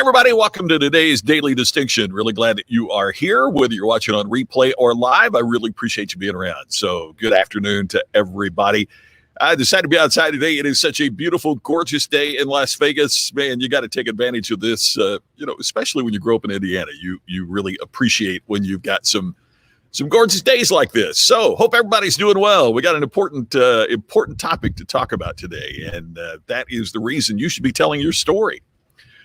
everybody. Welcome to today's Daily Distinction. Really glad that you are here, whether you're watching on replay or live. I really appreciate you being around. So good afternoon to everybody. I decided to be outside today. It is such a beautiful, gorgeous day in Las Vegas. Man, you got to take advantage of this, especially when you grow up in Indiana. You really appreciate when you've got some gorgeous days like this. So hope everybody's doing well. We got an important topic to talk about today, and that is the reason you should be telling your story.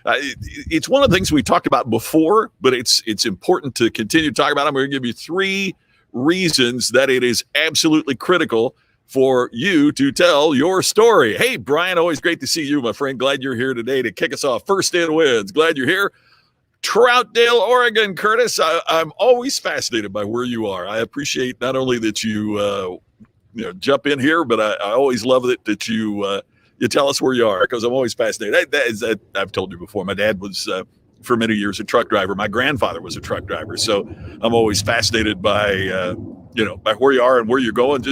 It's one of the things we talked about before, but it's important to continue to talk about. I'm going to give you 3 reasons that it is absolutely critical for you to tell your story. Hey, Brian, always great to see you, my friend. Glad you're here today to kick us off. First in wins. Glad you're here. Troutdale, Oregon, Curtis. I'm always fascinated by where you are. I appreciate not only that you jump in here, but I always love it that you tell us where you are, because I'm always fascinated. I've told you before, my dad was for many years a truck driver. My grandfather was a truck driver, so I'm always fascinated by by where you are and where you're going.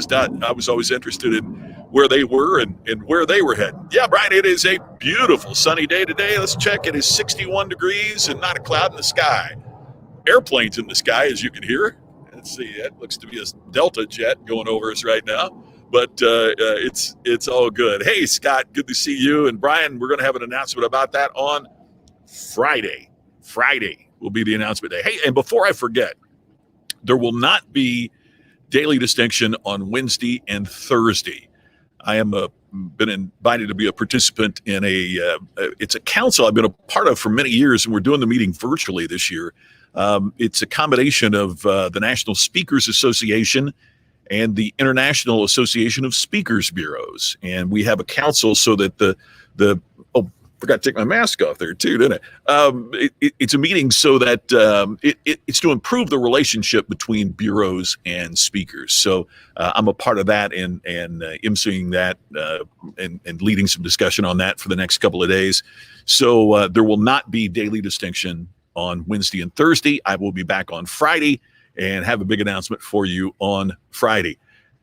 I was always interested in where they were and where they were heading. Yeah, Brian, it is a beautiful sunny day today. Let's check. It is 61 degrees and not a cloud in the sky. Airplanes in the sky, as you can hear. Let's see, that looks to be a Delta jet going over us right now. But it's all good. Hey, Scott, good to see you. And Brian, we're going to have an announcement about that on Friday. Friday will be the announcement day. Hey, and before I forget, there will not be Daily Distinction on Wednesday and Thursday. I am been invited to be a participant in it's a council I've been a part of for many years, and we're doing the meeting virtually this year. It's a combination of the National Speakers Association and the International Association of Speakers Bureaus. And we have a council so that forgot to take my mask off there too, didn't I? It's a meeting so that it's to improve the relationship between bureaus and speakers. So I'm a part of that and emceeing that and leading some discussion on that for the next couple of days. So there will not be Daily Distinction on Wednesday and Thursday. I will be back on Friday and have a big announcement for you on Friday.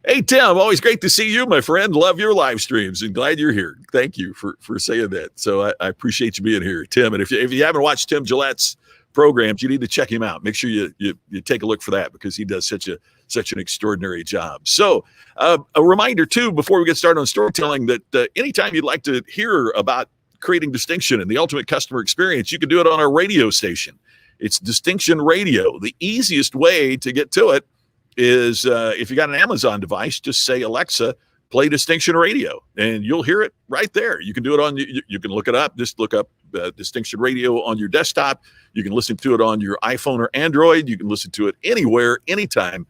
Hey, Tim, always great to see you, my friend. Love your live streams and glad you're here. Thank you for saying that. So I appreciate you being here, Tim. And if you haven't watched Tim Gillette's programs, you need to check him out. Make sure you take a look for that, because he does such an extraordinary job. So a reminder, too, before we get started on storytelling, that anytime you'd like to hear about creating distinction and the ultimate customer experience, you can do it on our radio station. It's Distinction Radio. The easiest way to get to it is if you got an Amazon device, just say, Alexa, play Distinction Radio, and you'll hear it right there. You can do it you can look it up. Just look up Distinction Radio on your desktop. You can listen to it on your iPhone or Android. You can listen to it anywhere, anytime.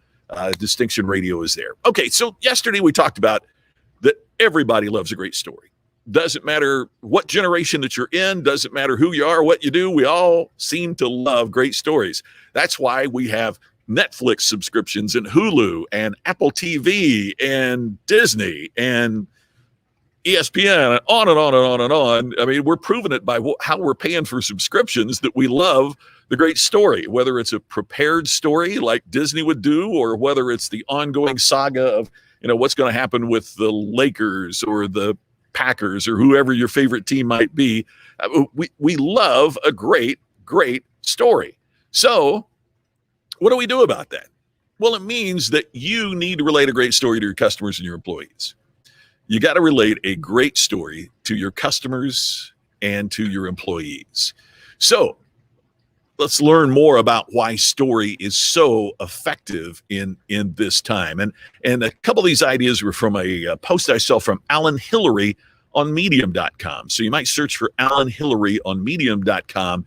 Distinction Radio is there. Okay, so yesterday we talked about that everybody loves a great story. Doesn't matter what generation that you're in, doesn't matter who you are, what you do, we all seem to love great stories. That's why we have Netflix subscriptions and Hulu and Apple TV and Disney and ESPN and on and on and on and on. I mean, we're proving it by how we're paying for subscriptions that we love the great story, whether it's a prepared story like Disney would do, or whether it's the ongoing saga of, what's going to happen with the Lakers or the Packers or whoever your favorite team might be. We love a great, great story. So what do we do about that? Well, it means that you need to relate a great story to your customers and your employees. You got to relate a great story to your customers and to your employees. So let's learn more about why story is so effective in this time. And a couple of these ideas were from a post I saw from Alan Hillary on medium.com. So you might search for Alan Hillary on medium.com,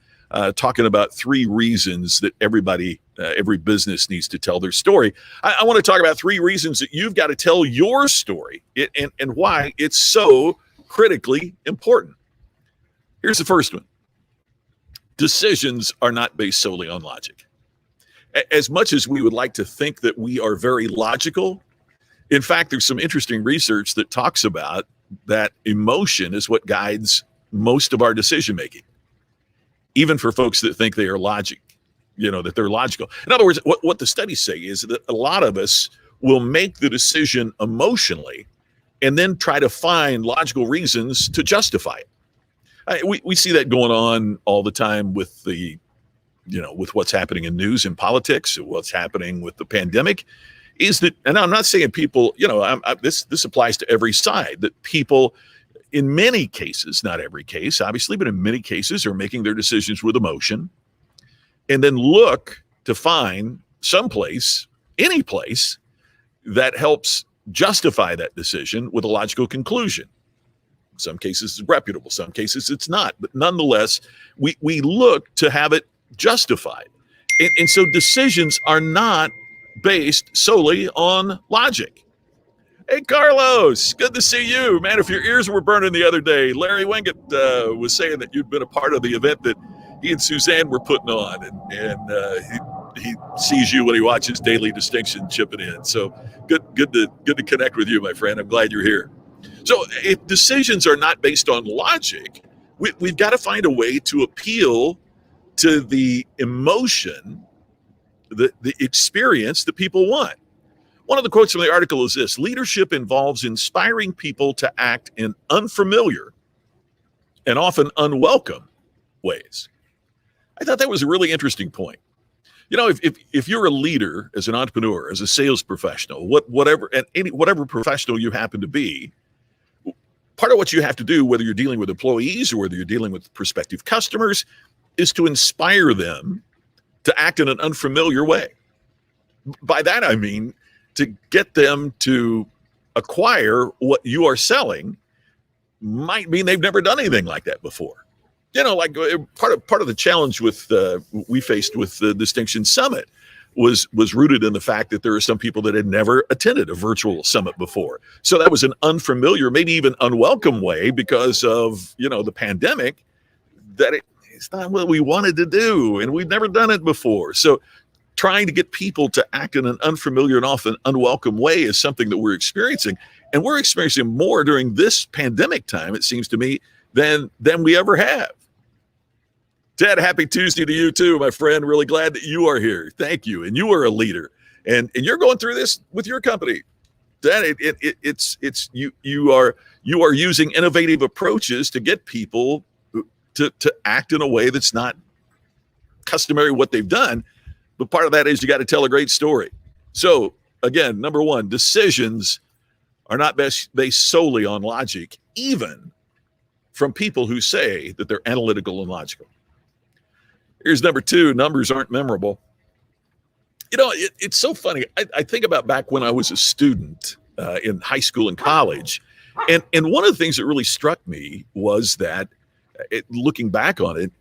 talking about 3 reasons that every business needs to tell their story. I want to talk about 3 reasons that you've got to tell your story and why it's so critically important. Here's the first one. Decisions are not based solely on logic. As much as we would like to think that we are very logical, in fact, there's some interesting research that talks about that emotion is what guides most of our decision making, even for folks that think they are that they're logical. In other words, what the studies say is that a lot of us will make the decision emotionally and then try to find logical reasons to justify it. We see that going on all the time with with what's happening in news and politics, what's happening with the pandemic. Is that, and I'm not saying people, this applies to every side, that people in many cases, not every case, obviously, but in many cases are making their decisions with emotion and then look to find someplace, any place that helps justify that decision with a logical conclusion. Some cases it's reputable, some cases it's not, but nonetheless, we look to have it justified. And so decisions are not based solely on logic. Hey, Carlos, good to see you. Man, if your ears were burning the other day, Larry Wingett was saying that you'd been a part of the event that he and Suzanne were putting on, and he sees you when he watches Daily Distinction chipping in. So good to connect with you, my friend. I'm glad you're here. So if decisions are not based on logic, we've got to find a way to appeal to the emotion, the experience that people want. One of the quotes from the article is this: leadership involves inspiring people to act in unfamiliar and often unwelcome ways. I thought that was a really interesting point. If you're a leader, as an entrepreneur, as a sales professional, whatever professional you happen to be, part of what you have to do, whether you're dealing with employees or whether you're dealing with prospective customers, is to inspire them to act in an unfamiliar way. By that, I mean to get them to acquire what you are selling might mean they've never done anything like that before. Like part of the challenge with we faced with the Distinction Summit was rooted in the fact that there are some people that had never attended a virtual summit before. So that was an unfamiliar, maybe even unwelcome way because of, the pandemic, that it's not what we wanted to do, and we've never done it before. So trying to get people to act in an unfamiliar and often unwelcome way is something that we're experiencing. And we're experiencing more during this pandemic time, it seems to me, than we ever have. Ted, happy Tuesday to you too, my friend. Really glad that you are here. Thank you. And you are a leader, and you're going through this with your company. Ted, you are using innovative approaches to get people to act in a way that's not customary what they've done. But part of that is you got to tell a great story. So again, number one, decisions are not based solely on logic, even from people who say that they're analytical and logical. Here's number two: numbers aren't memorable. It's so funny. I think about back when I was a student in high school and college, and one of the things that really struck me was that, looking back on it,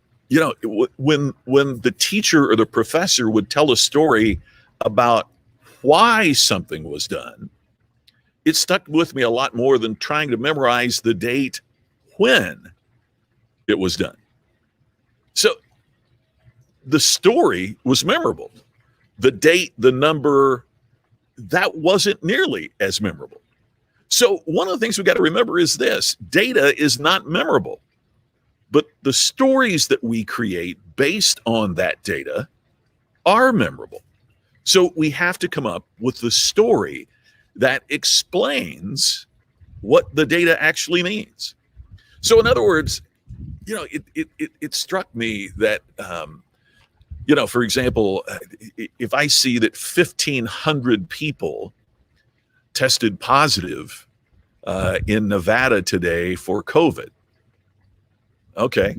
when the teacher or the professor would tell a story about why something was done, it stuck with me a lot more than trying to memorize the date when it was done. So the story was memorable. The date, the number, that wasn't nearly as memorable. So one of the things we got to remember is this: data is not memorable, but the stories that we create based on that data are memorable. So we have to come up with the story that explains what the data actually means. So in other words, it struck me that, for example, if I see that 1,500 people tested positive in Nevada today for COVID, okay.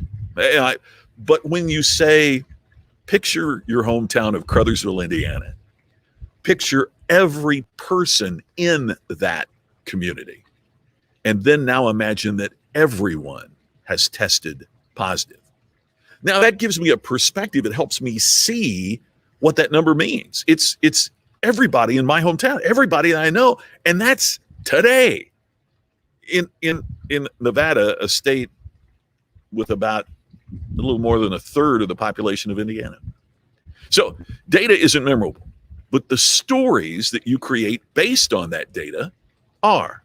But when you say, picture your hometown of Crothersville, Indiana, picture every person in that community, and then now imagine that everyone has tested positive. Now that gives me a perspective. It helps me see what that number means. It's everybody in my hometown, everybody that I know, and that's today. In Nevada, a state with about a little more than a third of the population of Indiana. So data isn't memorable, but the stories that you create based on that data are.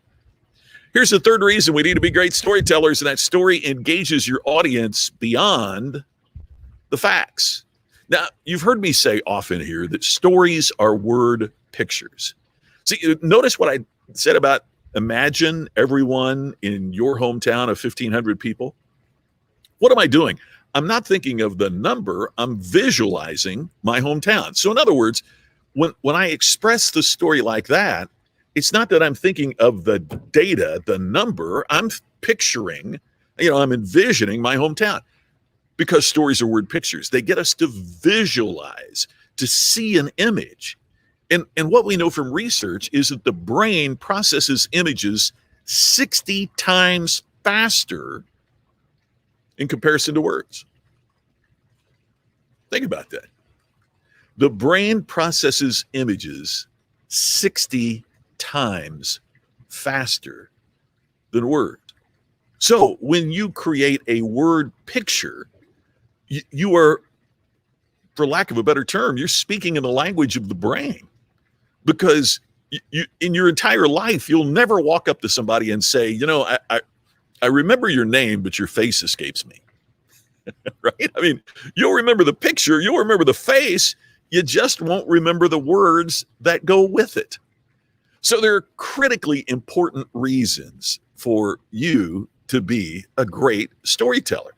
Here's the third reason we need to be great storytellers, and that story engages your audience beyond the facts. Now, you've heard me say often here that stories are word pictures. See, notice what I said about imagine everyone in your hometown of 1,500 people. What am I doing? I'm not thinking of the number, I'm visualizing my hometown. So in other words, when I express the story like that, it's not that I'm thinking of the data, the number, I'm picturing, I'm envisioning my hometown, because stories are word pictures. They get us to visualize, to see an image. And what we know from research is that the brain processes images 60 times faster in comparison to words. Think about that. The brain processes images 60 times faster than words. So when you create a word picture, you are, for lack of a better term, you're speaking in the language of the brain, because you in your entire life, you'll never walk up to somebody and say, I remember your name, but your face escapes me. Right? I mean, you'll remember the picture, you'll remember the face, you just won't remember the words that go with it. So there are critically important reasons for you to be a great storyteller.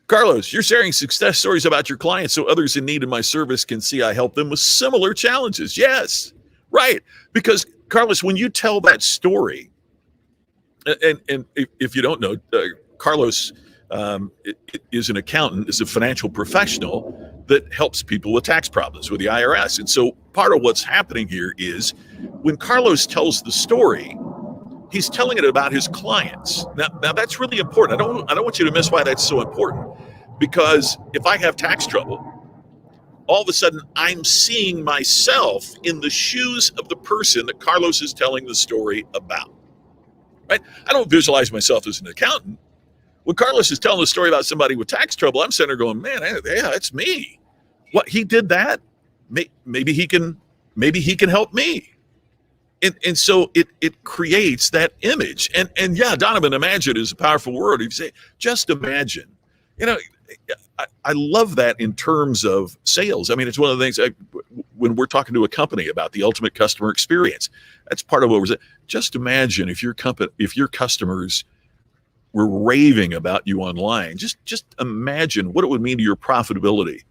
Carlos, you're sharing success stories about your clients so others in need of my service can see I help them with similar challenges. Yes, right. Because, Carlos, when you tell that story, and if you don't know, Carlos is an accountant, is a financial professional that helps people with tax problems with the IRS. And so part of what's happening here is when Carlos tells the story, he's telling it about his clients. Now that's really important. I don't want you to miss why that's so important. Because if I have tax trouble, all of a sudden I'm seeing myself in the shoes of the person that Carlos is telling the story about. Right? I don't visualize myself as an accountant. When Carlos is telling the story about somebody with tax trouble, I'm sitting there going, man, yeah, it's me. What, he did that? Maybe he can help me. And so it creates that image. And yeah, Donovan, imagine is a powerful word. If you say, just imagine, I love that in terms of sales. I mean, it's one of the things when we're talking to a company about the ultimate customer experience, that's part of what we're saying. Just imagine if your customers were raving about you online. Just imagine what it would mean to your profitability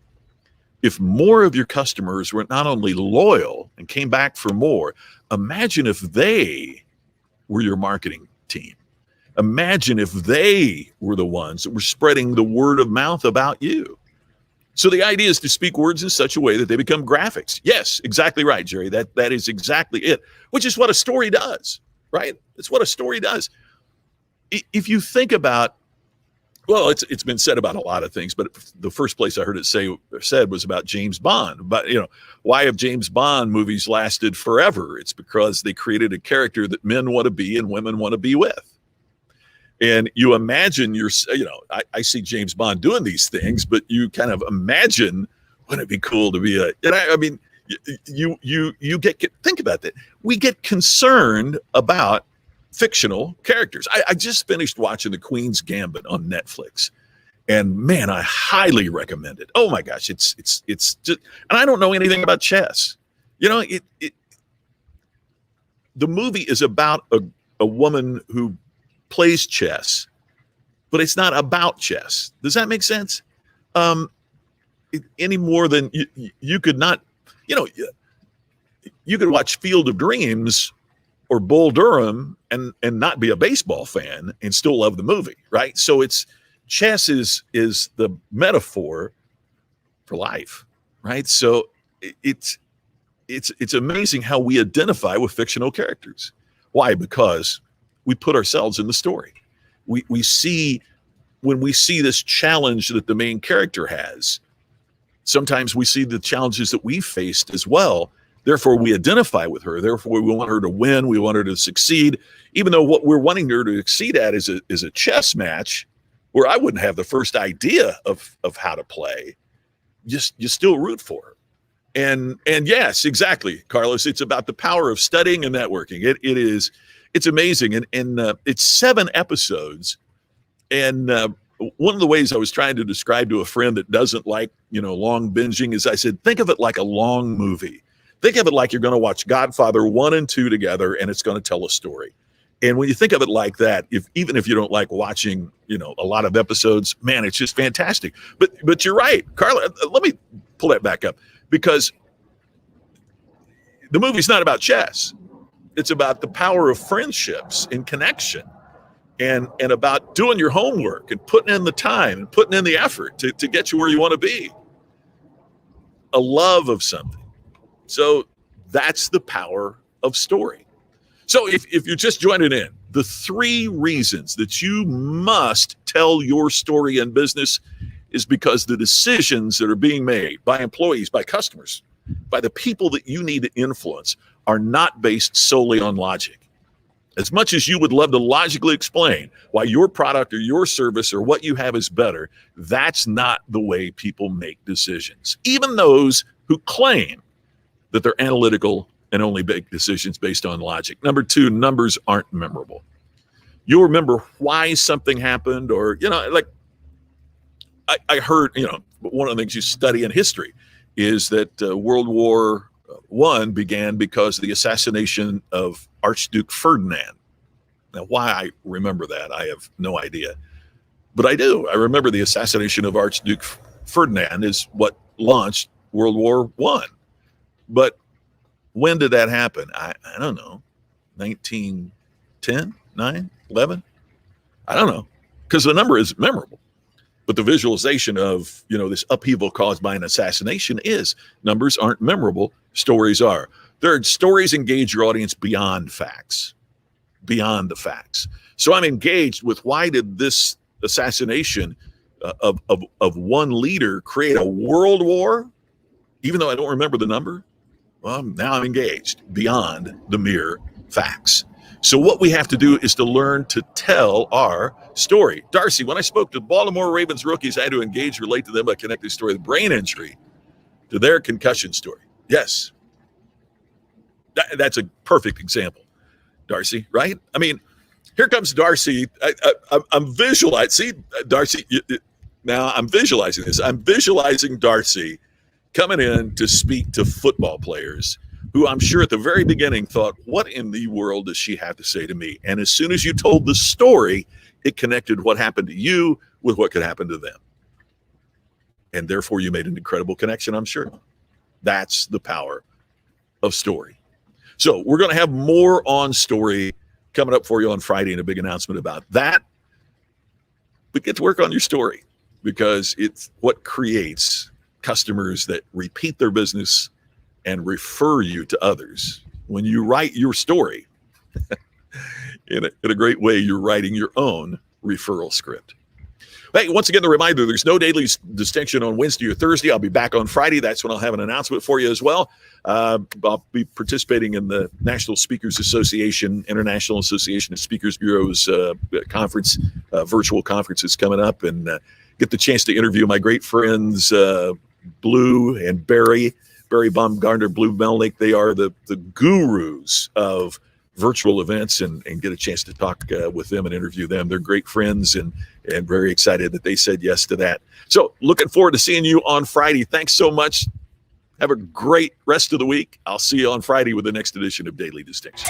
if more of your customers were not only loyal and came back for more. Imagine if they were your marketing team. Imagine if they were the ones that were spreading the word of mouth about you. So the idea is to speak words in such a way that they become graphics. Yes, exactly right, Jerry. That is exactly it, which is what a story does, right? It's what a story does. If you think about, well, it's been said about a lot of things, but the first place I heard it said was about James Bond. But why have James Bond movies lasted forever? It's because they created a character that men want to be and women want to be with. And you imagine I see James Bond doing these things, but you kind of imagine, wouldn't it be cool to be think about that. We get concerned about fictional characters. I just finished watching The Queen's Gambit on Netflix, and man, I highly recommend it. Oh my gosh, it's just, and I don't know anything about chess. The movie is about a woman who plays chess, but it's not about chess. Does that make sense? Any more than you could not, you could watch Field of Dreams or Bull Durham and not be a baseball fan and still love the movie, right? So chess is the metaphor for life, right? So it's amazing how we identify with fictional characters. Why? Because we put ourselves in the story. We see, when we see this challenge that the main character has, sometimes we see the challenges that we faced as well. Therefore, we identify with her. Therefore, we want her to win. We want her to succeed, even though what we're wanting her to succeed at is a chess match where I wouldn't have the first idea of how to play. You still root for her. And yes, exactly, Carlos. It's about the power of studying and networking. It's amazing. And it's 7 episodes. And one of the ways I was trying to describe to a friend that doesn't like, long binging is I said, think of it like a long movie. Think of it like you're going to watch Godfather 1 and 2 together, and it's going to tell a story. And when you think of it like that, even if you don't like watching, a lot of episodes, man, it's just fantastic. But you're right, Carla. Let me pull that back up, because the movie's not about chess. It's about the power of friendships and connection, and about doing your homework and putting in the time and putting in the effort to get you where you want to be. A love of something. So that's the power of story. So if you're just joining in, the 3 reasons that you must tell your story in business is because the decisions that are being made by employees, by customers, by the people that you need to influence are not based solely on logic. As much as you would love to logically explain why your product or your service or what you have is better, that's not the way people make decisions. Even those who claim that they're analytical and only make decisions based on logic. Number 2, numbers aren't memorable. You'll remember why something happened, or, like I heard, one of the things you study in history is that World War I began because of the assassination of Archduke Ferdinand. Now, why I remember that, I have no idea. But I do. I remember the assassination of Archduke Ferdinand is what launched World War I. But when did that happen? I don't know. 1910, 9, 11? I don't know. Because the number is memorable. But the visualization of, this upheaval caused by an assassination is. Numbers aren't memorable. Stories are. Stories engage your audience beyond facts. Beyond the facts. So I'm engaged with, why did this assassination of one leader create a world war? Even though I don't remember the number, well, now I'm engaged beyond the mere facts. So what we have to do is to learn to tell our story. Darcy, when I spoke to Baltimore Ravens rookies, I had to relate to them by connecting the story of brain injury to their concussion story. Yes. That's a perfect example, Darcy, right? I mean, here comes Darcy. I'm visualizing. See, Darcy, now I'm visualizing this. I'm visualizing Darcy coming in to speak to football players who I'm sure at the very beginning thought, what in the world does she have to say to me? And as soon as you told the story, it connected what happened to you with what could happen to them. And therefore you made an incredible connection, I'm sure. That's the power of story. So we're going to have more on story coming up for you on Friday, and a big announcement about that. But get to work on your story, because it's what creates customers that repeat their business and refer you to others. When you write your story, in a great way, you're writing your own referral script. Hey, once again, the reminder, there's no daily distinction on Wednesday or Thursday. I'll be back on Friday. That's when I'll have an announcement for you as well. I'll be participating in the National Speakers Association, International Association of Speakers Bureaus conference, virtual conferences coming up, and get the chance to interview my great friends, Blue and Barry Baumgartner, Blue Melnick. They are the gurus of virtual events, and get a chance to talk with them and interview them. They're great friends, and very excited that they said yes to that. So looking forward to seeing you on Friday. Thanks so much. Have a great rest of the week. I'll see you on Friday with the next edition of Daily Distinction.